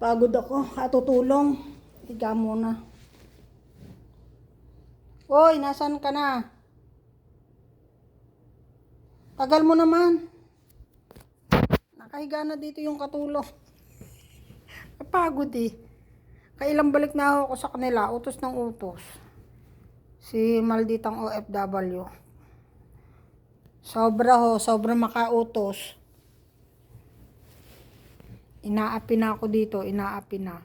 Pagod ako, katutulong. Higa muna. Hoy, nasan ka na? Tagal mo naman. Nakahiga na dito yung katulong. Napagod eh. Kailang balik na ako sa kanila, utos ng utos. Si malditang OFW. Sobra makautos. Inaapi na ako dito, inaapi na.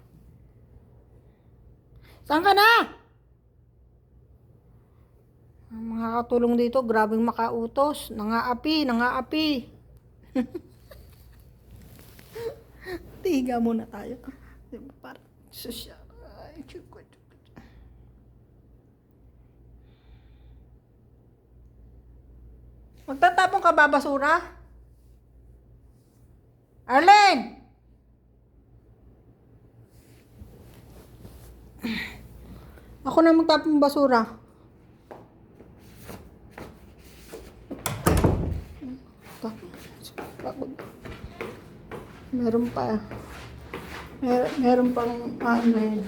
Saan ka na? Ang mga katulong dito, grabing makautos. Nangaapi. Tiga muna tayo. Diba, parang social. Ay, chukot. Magtatapon ka ba basura? Arlene! Ako na magtapon basura. Meron pa. Meron pang ano,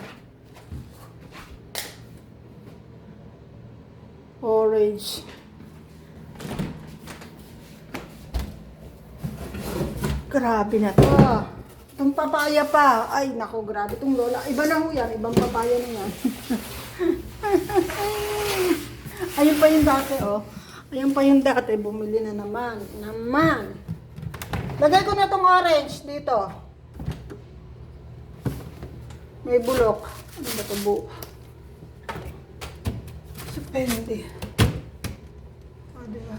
orange. Grabe na to. Itong papaya pa. Ay, nako, grabe. Itong lola. Iba na ho yan. Ibang papaya na yan. Ayun pa yung dati, oh. Ayun pa yung dati. Bumili na naman. Lagay ko na itong orange dito. May bulok. Ano ba ito, buo? Suspende. O, diba?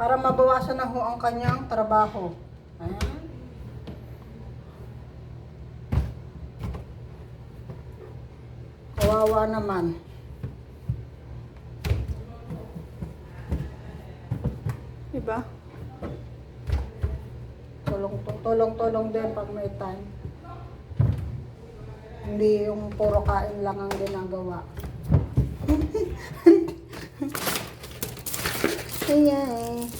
Para mabawasan na ho ang kanyang trabaho. Ayan. Kawawa naman. Diba? Tulong din pag may time. Hindi yung puro kain lang ang ginagawa. Ayan.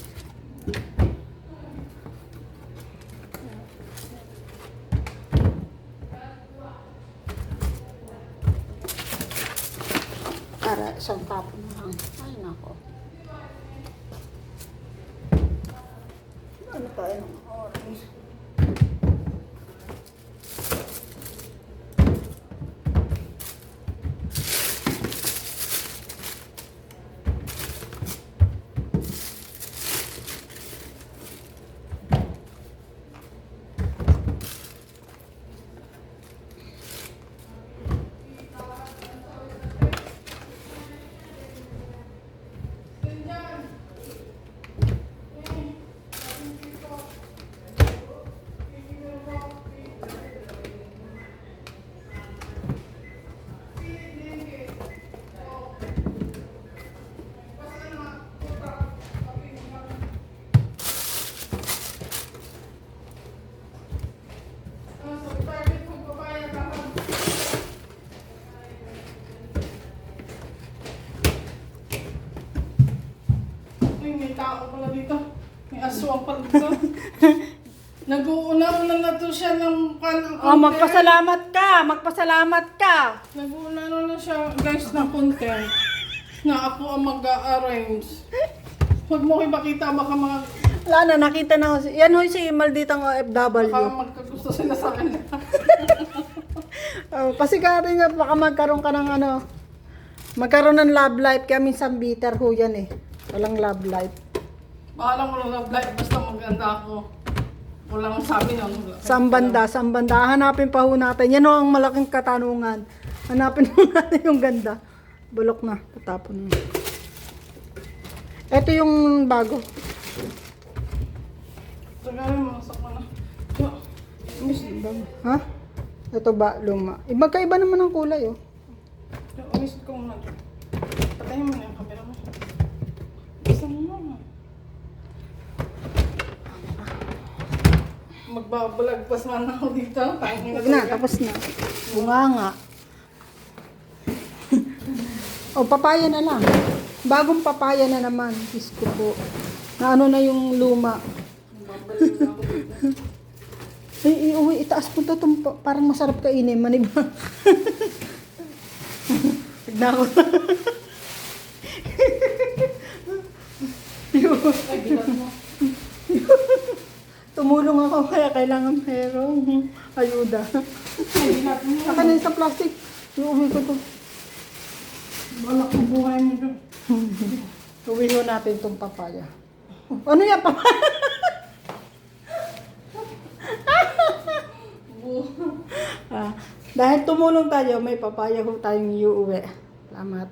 Para isang tapon lang. Ay, nako. Ano tayo ng orange? May tao pala dito. May aswang pala dito. Nag-uuna-una na to siya ng Oh, magpasalamat ka. Nag-uuna na siya, guys, ng content. Na ako ang mag-arrange. Huwag mo kayo makita, baka mga... Wala na, nakita na ko. Yan ho si malditang OFW. Baka magkagusto sila sa akin. Oh, kasi nga baka magkaroon ka ng ano, magkaroon ng love life, kaya minsan bitter ho yan eh. Walang love life. Bahala mo lang love life, basta maganda ako. Walang sabi nun. Saan banda, hanapin pa ho natin. Yan ho ang malaking katanungan. Hanapin ho natin yung ganda. Bulok na, tatapon na. Ito yung bago. Tagarin mo, sakma na. Miss, Ha? Ito ba, luma. Magkaiba naman ang kulay oh. miss ko muna. Patayin mo na yung camera mo. Gusto mo muna. Magbabalagpas man ako dito. Huwag na, tapos na. Bunga nga. O, papaya na lang. Bagong papaya na naman. Diyos ko po. Na ano na yung luma. Babalik na ako dito. Ay, uwi, itaas mo to. Parang masarap kainin. Maniba. Tignan ko. Ay, bigat mo. Tumulong ako kaya kailangan merong ayuda. Ay, bigat mo. Saka na sa plastic. Iuwi ko to. Balak mo buhay mo doon. Uwi ho natin itong papaya. Ano yan, papaya? Dahil tumulong tayo, may papaya ho tayong iuwi. Salamat.